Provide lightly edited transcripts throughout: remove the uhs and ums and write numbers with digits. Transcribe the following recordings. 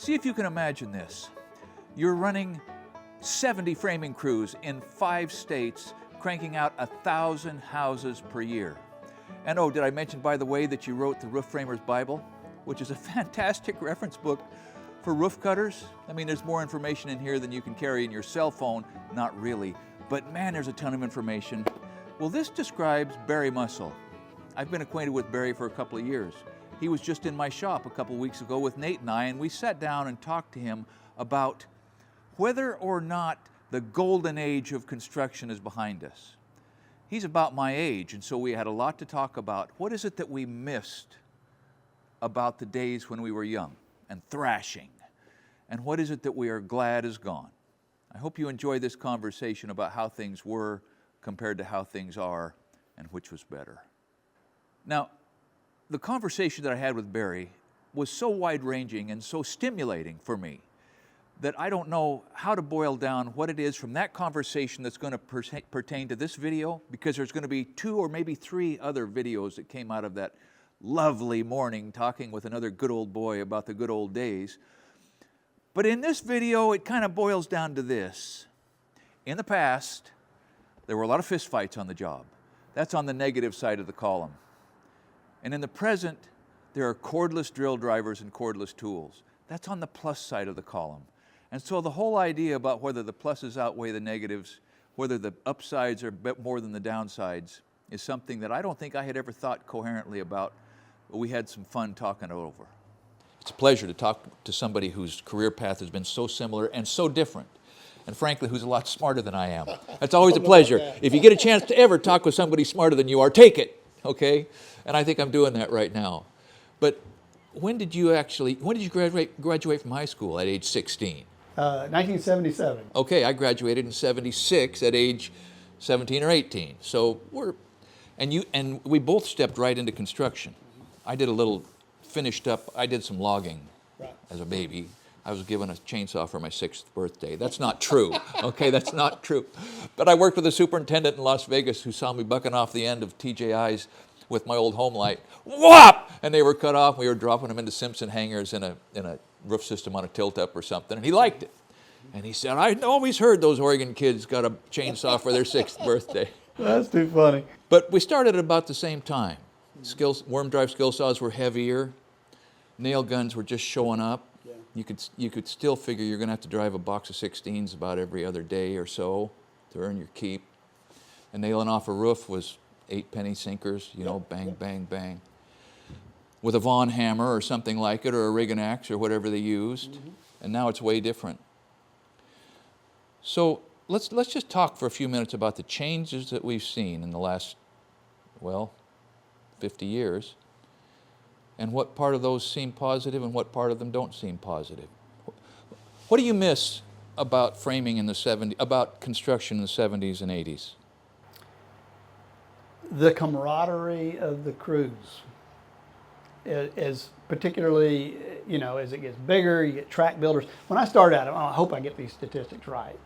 See if you can imagine this. You're running 70 framing crews in 5 states, cranking out 1,000 houses per year. And oh, did I mention, by the way, that you wrote the Roof Framers Bible, which is a fantastic reference book for roof cutters? I mean, there's more information in here than you can carry in your cell phone. Not really, but man, there's a ton of information. Well, this describes Barry Mussell. I've been acquainted with Barry for a couple of years. He was just in my shop a couple of weeks ago with Nate and I, and we sat down and talked to him about whether or not the golden age of construction is behind us. He's about my age, and so we had a lot to talk about. What is it that we missed about the days when we were young and thrashing? And what is it that we are glad is gone? I hope you enjoy this conversation about how things were compared to how things are and which was better. Now, the conversation that I had with Barry was so wide-ranging and so stimulating for me that I don't know how to boil down what it is from that conversation that's going to pertain to this video, because there's going to be 2 or maybe 3 other videos that came out of that lovely morning talking with another good old boy about the good old days. But in this video, it kind of boils down to this. In the past, there were a lot of fist fights on the job. That's on the negative side of the column. And in the present, there are cordless drill drivers and cordless tools. That's on the plus side of the column. And so the whole idea about whether the pluses outweigh the negatives, whether the upsides are more than the downsides, is something that I don't think I had ever thought coherently about, but we had some fun talking it over. It's a pleasure to talk to somebody whose career path has been so similar and so different, and frankly, who's a lot smarter than I am. That's always a pleasure. If you get a chance to ever talk with somebody smarter than you are, take it, okay? And I think I'm doing that right now. But when did you graduate from high school at age 16? 1977. Okay, I graduated in 76 at age 17 or 18. So and we both stepped right into construction. I did a little I did some logging as a baby. I was given a chainsaw for my 6th birthday. That's not true, okay, that's not true. But I worked with a superintendent in Las Vegas who saw me bucking off the end of TJI's with my old home light, whop! And they were cut off. We were dropping them into Simpson hangers in a roof system on a tilt-up or something, and he liked it. And he said, I'd always heard those Oregon kids got a chainsaw for their 6th birthday. That's too funny. But we started at about the same time. Worm drive skill saws were heavier. Nail guns were just showing up. Yeah. You could still figure you're going to have to drive a box of 16s about every other day or so to earn your keep. And nailing off a roof was 8-penny sinkers, you know, bang, bang, bang. With a Vaughan hammer or something like it, or a rig and axe or whatever they used. Mm-hmm. And now it's way different. So let's just talk for a few minutes about the changes that we've seen in the last, 50 years, and what part of those seem positive and what part of them don't seem positive. What do you miss about framing in the 70s, about construction in the 70s and 80s? The camaraderie of the crews is particularly, as it gets bigger, you get track builders. When I started out, I hope I get these statistics right.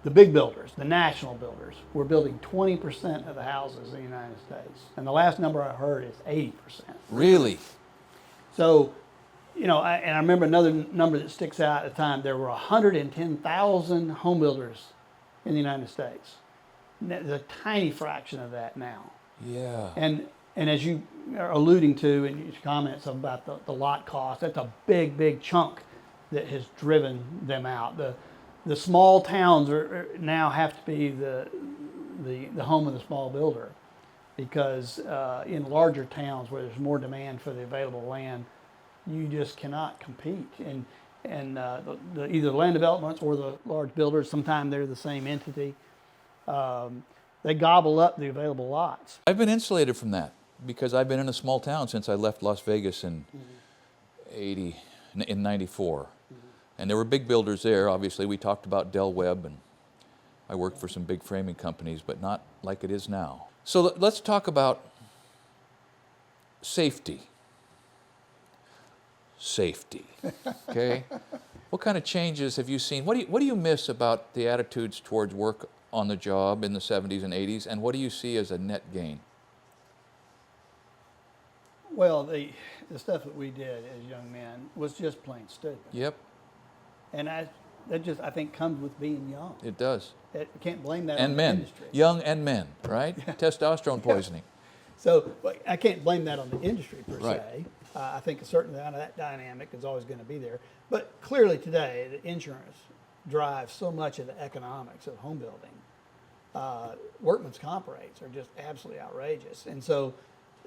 The big builders, the national builders, were building 20% of the houses in the United States. And the last number I heard is 80%. Really? So, and I remember another number that sticks out at the time. There were 110,000 home builders in the United States. There's a tiny fraction of that now. Yeah. And as you are alluding to in your comments about the lot cost, that's a big, big chunk that has driven them out. The small towns now have to be the home of the small builder, because in larger towns where there's more demand for the available land, you just cannot compete. And either the land developments or the large builders, sometimes they're the same entity, they gobble up the available lots. I've been insulated from that because I've been in a small town since I left Las Vegas in in 94. And there were big builders there. Obviously, we talked about Del Webb, and I worked for some big framing companies, but not like it is now. So let's talk about safety. Safety, okay? What kind of changes have you seen? What do you miss about the attitudes towards work on the job in the 70s and 80s, and what do you see as a net gain? Well, the stuff that we did as young men was just plain stupid. Yep, And that just, I think, comes with being young. it does. You can't blame that And on men, the industry. young and men, right? Testosterone poisoning. So I can't blame that on the industry per Right. se. I think a certain amount of that dynamic is always going to be there. But clearly today, the insurance drives so much of the economics of home building. Workman's comp rates are just absolutely outrageous. And so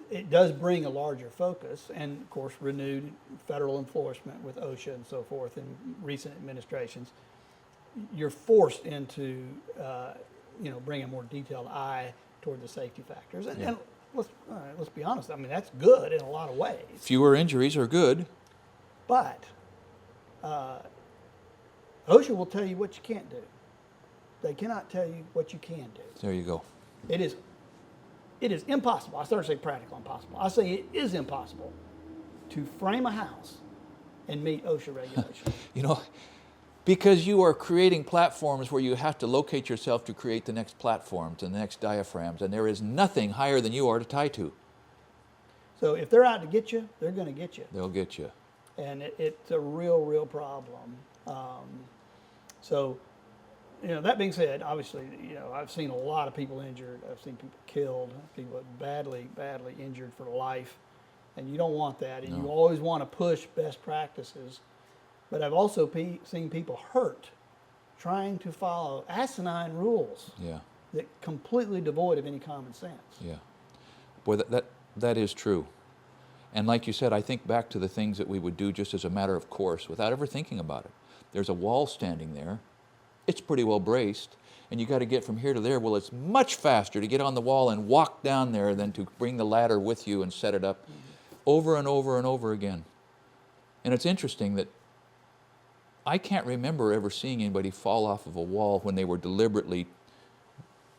it does bring a larger focus, and of course renewed federal enforcement with OSHA and so forth in recent administrations. You're forced into bring a more detailed eye toward the safety factors. And let's be honest, I mean, that's good in a lot of ways. Fewer injuries are good. But OSHA will tell you what you can't do. They cannot tell you what you can do. There you go. It is impossible. I started to say practical impossible. I say it is impossible to frame a house and meet OSHA regulations. You know, because you are creating platforms where you have to locate yourself to create the next platforms and the next diaphragms, and there is nothing higher than you are to tie to. So if they're out to get you, they're going to get you. They'll get you. And it's a real problem. That being said, obviously, I've seen a lot of people injured. I've seen people killed, people badly injured for life. And you don't want that. And you always want to push best practices. But I've also seen people hurt trying to follow asinine rules that completely devoid of any common sense. Yeah. Boy, that is true. And like you said, I think back to the things that we would do just as a matter of course without ever thinking about it. There's a wall standing there. It's pretty well braced, and you got to get from here to there. Well, it's much faster to get on the wall and walk down there than to bring the ladder with you and set it up over and over and over again. And it's interesting that I can't remember ever seeing anybody fall off of a wall when they were deliberately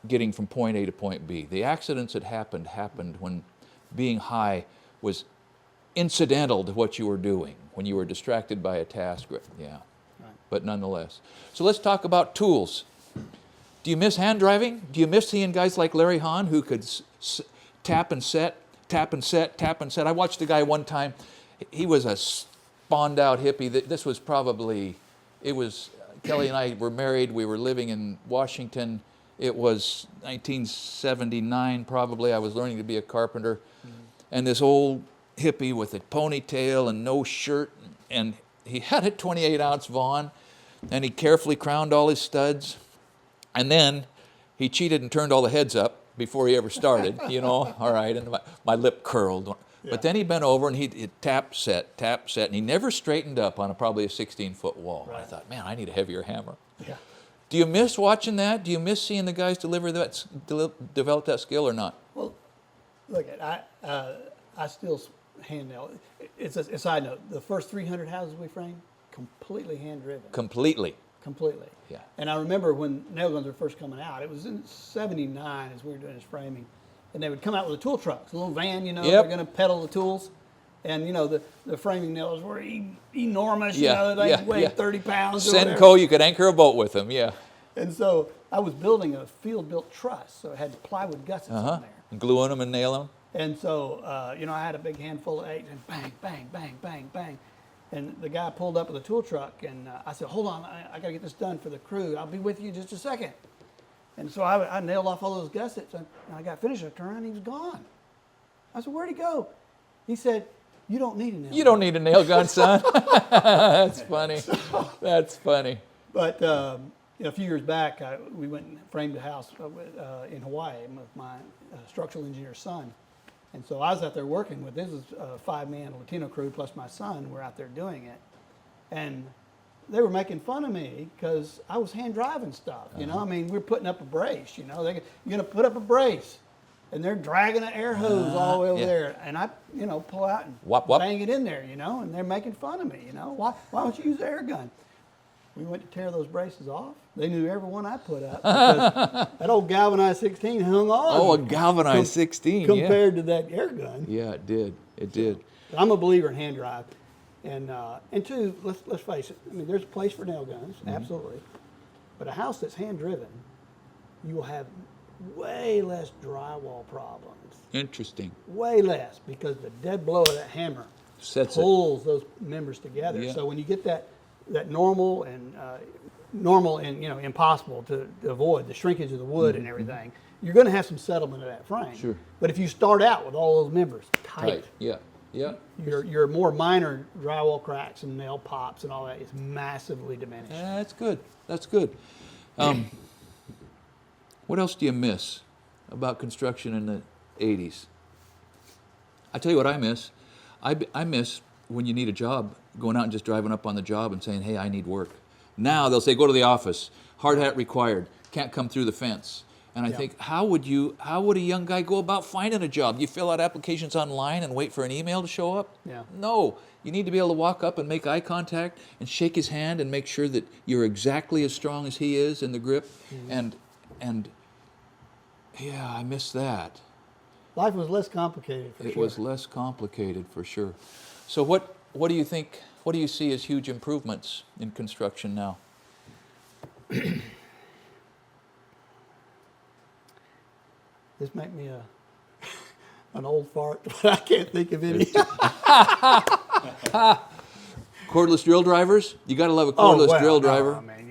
getting from point A to point B. The accidents that happened when being high was incidental to what you were doing, when you were distracted by a task. Yeah. But nonetheless. So let's talk about tools. Do you miss hand driving? Do you miss seeing guys like Larry Hahn who could tap and set, tap and set, tap and set? I watched a guy one time. He was a spawned out hippie. Kelly and I were married. We were living in Washington. It was 1979 probably. I was learning to be a carpenter. Mm-hmm. And this old hippie with a ponytail and no shirt, and he had a 28-ounce Vaughn, and he carefully crowned all his studs. And then he cheated and turned all the heads up before he ever started, all right, and my lip curled. Yeah. But then he bent over and he'd tap, set, and he never straightened up on probably a 16-foot wall. Right. I thought, man, I need a heavier hammer. Yeah. Do you miss watching that? Do you miss seeing the guys develop that skill or not? Well, look, I still hand nail. It's a side note. The first 300 houses we framed, completely hand driven. Completely. Yeah. And I remember when nail guns were first coming out. It was in '79 as we were doing this framing, and they would come out with the tool trucks, a little van. Yep. They're going to pedal the tools, and the framing nails were enormous. They weighed 30 pounds. Senko, you could anchor a boat with them. Yeah. And so I was building a field-built truss, so it had plywood gussets on there. And gluing them and nailing them. And so, I had a big handful of 8, and bang, bang, bang, bang, bang. And the guy pulled up with a tool truck, and I said, hold on, I got to get this done for the crew. I'll be with you in just a second. And so I nailed off all those gussets, and I got finished. I turned around, and he was gone. I said, where'd he go? He said, you don't need a nail gun. You don't need a nail gun, son. That's funny. That's funny. But a few years back, we went and framed a house in Hawaii with my structural engineer's son. And so I was out there working with, this is a 5-man Latino crew plus my son. We're out there doing it. And they were making fun of me because I was hand driving stuff, we're putting up a brace, you're going to put up a brace. And they're dragging an air hose all the way over there. And I, pull out and bang it in there, and they're making fun of me, Why don't you use the air gun? We went to tear those braces off. They knew every one I put up because that old galvanized 16 hung on. Oh, a galvanized 16, compared to that air gun. Yeah, it did. It did. I'm a believer in hand drive, and two, let's face it. There's a place for nail guns, absolutely, but a house that's hand driven, you will have way less drywall problems. Interesting. Way less, because the dead blow of that hammer pulls those members together. Yeah. So when you get that normal and impossible to avoid, the shrinkage of the wood and everything, you're going to have some settlement of that frame. Sure. But if you start out with all those members tight. Yeah. Yeah. Your more minor drywall cracks and nail pops and all that is massively diminished. That's good. That's good. What else do you miss about construction in the 80s? I tell you what I miss. I miss when you need a job, going out and just driving up on the job and saying, hey, I need work. Now they'll say, go to the office, hard hat required, can't come through the fence. And I think, how would a young guy go about finding a job? You fill out applications online and wait for an email to show up? Yeah. No, you need to be able to walk up and make eye contact and shake his hand and make sure that you're exactly as strong as he is in the grip. And yeah, I miss that. Life was less complicated, for sure. It was less complicated, for sure. So what do you think, what do you see as huge improvements in construction now? This make me an old fart, but I can't think of any. Cordless drill drivers? You got to love a cordless drill driver. No, I mean,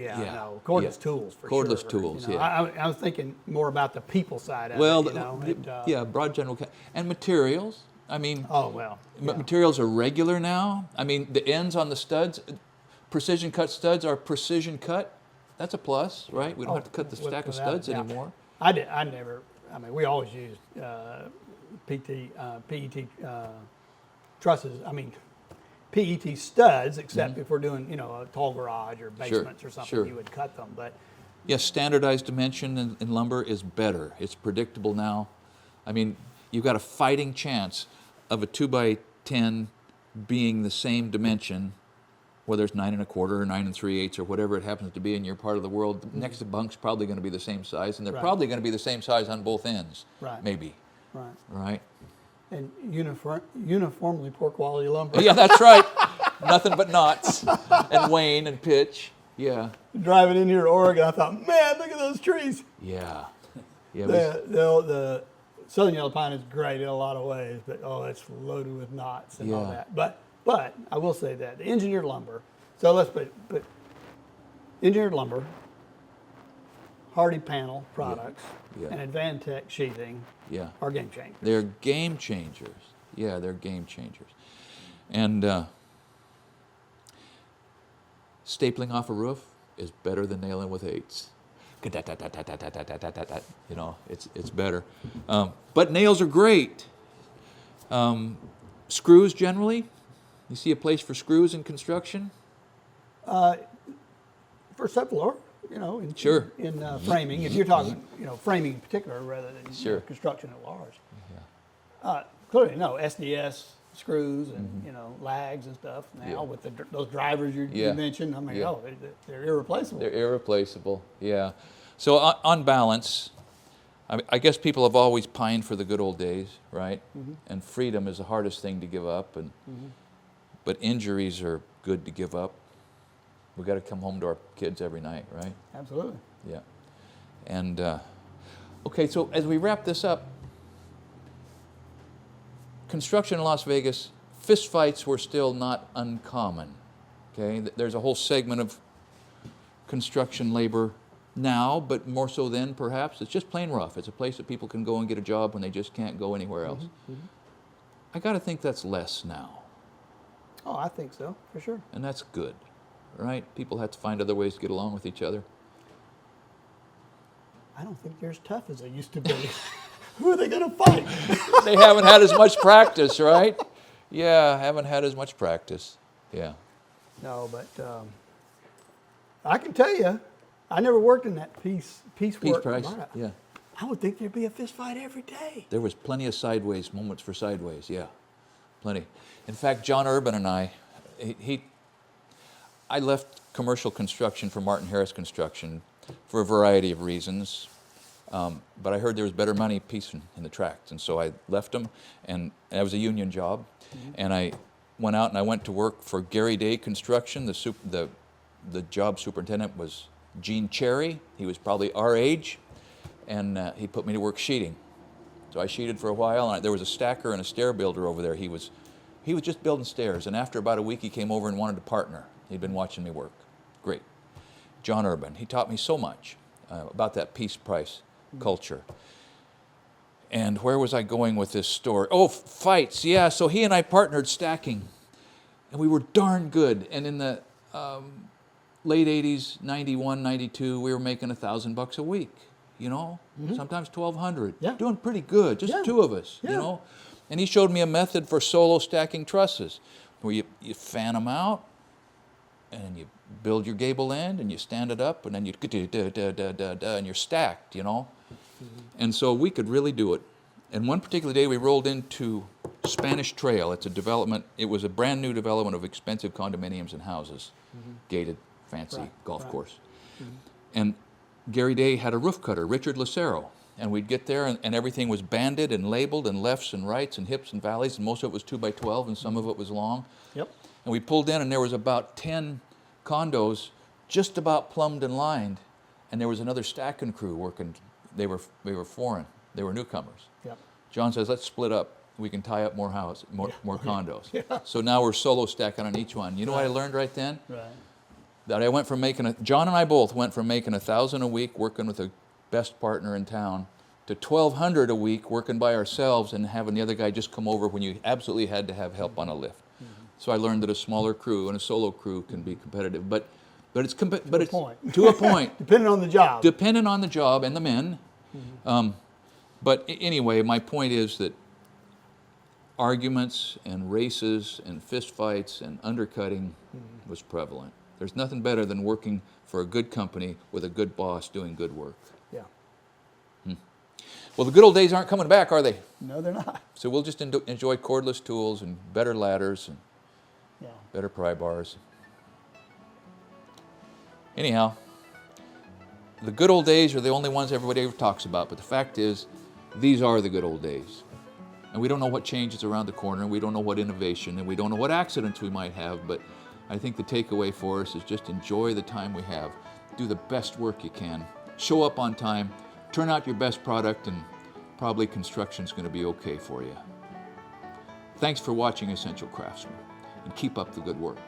cordless tools for sure. Cordless tools, you know. I was thinking more about the people side of it. Broad general. And materials. I mean, materials are regular now. I mean, the ends on the studs, precision cut studs are precision cut. That's a plus, right? We don't have to cut the stack of studs anymore. We always used PET trusses. I mean, PET studs, except if we're doing, a tall garage or basements or something, you would cut them. But yes, standardized dimension in lumber is better. It's predictable now. I mean, you've got a fighting chance of a 2x10 being the same dimension, whether it's 9 1/4 or 9 3/8 or whatever it happens to be in your part of the world. The next bunk's probably going to be the same size, and they're probably going to be the same size on both ends, maybe. Right. And uniformly poor quality lumber. Yeah, that's right. Nothing but knots and wane and pitch. Yeah. Driving in here to Oregon, I thought, man, look at those trees. Yeah. The Southern Yellow Pine is great in a lot of ways, but it's loaded with knots and all that. But I will say that the engineered lumber. So let's put engineered lumber, Hardy panel products, and Advantech sheathing are game changers. They're game changers. Yeah, they're game changers. And stapling off a roof is better than nailing with eights. It's better. But nails are great. Screws generally. You see a place for screws in construction? For subfloor, in framing. If you're talking, framing in particular rather than construction at large. Clearly, SDS screws and lags and stuff now with those drivers you mentioned. I mean, they're irreplaceable. They're irreplaceable. Yeah. So on balance, I guess people have always pined for the good old days, right? And freedom is the hardest thing to give up, but injuries are good to give up. We got to come home to our kids every night, right? Absolutely. Yeah. And okay, so as we wrap this up, construction in Las Vegas, fist fights were still not uncommon. Okay, there's a whole segment of construction labor now, but more so then perhaps. It's just plain rough. It's a place that people can go and get a job when they just can't go anywhere else. I got to think that's less now. Oh, I think so, for sure. And that's good, right? People have to find other ways to get along with each other. I don't think they're as tough as they used to be. Who are they going to fight? They haven't had as much practice, right? Yeah, haven't had as much practice. Yeah. No, but I can tell you, I never worked in that piece work. Price, yeah. I would think there'd be a fist fight every day. There was plenty of sideways moments for sideways, yeah, plenty. In fact, John Urban and I left commercial construction for Martin Harris Construction for a variety of reasons, but I heard there was better money piecing in the tracts, and so I left them, and that was a union job, and I went out and I went to work for Gary Day Construction. The job superintendent was Gene Cherry. He was probably our age. and he put me to work sheeting. So I sheeted for a while, and there was a stacker and a stair builder over there. He was just building stairs, and after about a week he came over and wanted to partner. He'd been watching me work. Great. John Urban, he taught me so much about that piece-price culture. And where was I going with this story? Oh, fights, yeah. So he and I partnered stacking, and we were darn good. And in the late 80s, 91, 92, we were making $1,000 a week, you know, sometimes 1,200. Yeah. Doing pretty good, just Yeah. two of us, Yeah. you know. And he showed me a method for solo stacking trusses, where you fan them out, and you build your gable end, and you stand it up, and then you and you're stacked, you know. And so we could really do it. And one particular day we rolled into Spanish Trail. It's a development, it was a brand new development of expensive condominiums and houses, gated, fancy golf course. And Gary Day had a roof cutter, Richard Lucero. And we'd get there, and everything was banded and labeled, and lefts and rights and hips and valleys, and most of it was 2x12, and some of it was long. Yep. And we pulled in, and there was about 10 condos just about plumbed and lined, and there was another stacking crew working. They were foreign. They were newcomers. Yep. John says, let's split up. We can tie up more condos. Yeah. So now we're solo stacking on each one. You know what I learned right then? Right. That I went from John and I both went from making $1,000 a week working with the best partner in town to $1,200 a week working by ourselves and having the other guy just come over when you absolutely had to have help on a lift. So I learned that a smaller crew and a solo crew can be competitive, but it's to a point. Depending on the job. Dependent on the job and the men. But anyway, my point is that arguments and races and fistfights and undercutting was prevalent. There's nothing better than working for a good company with a good boss doing good work. Yeah. Well, the good old days aren't coming back, are they? No, they're not. So we'll just enjoy cordless tools and better ladders and Yeah. better pry bars. Anyhow, the good old days are the only ones everybody ever talks about, but the fact is, these are the good old days. And we don't know what changes around the corner, and we don't know what innovation, and we don't know what accidents we might have, but I think the takeaway for us is just enjoy the time we have. Do the best work you can. Show up on time. Turn out your best product, and probably construction's going to be okay for you. Thanks for watching Essential Craftsman, and keep up the good work.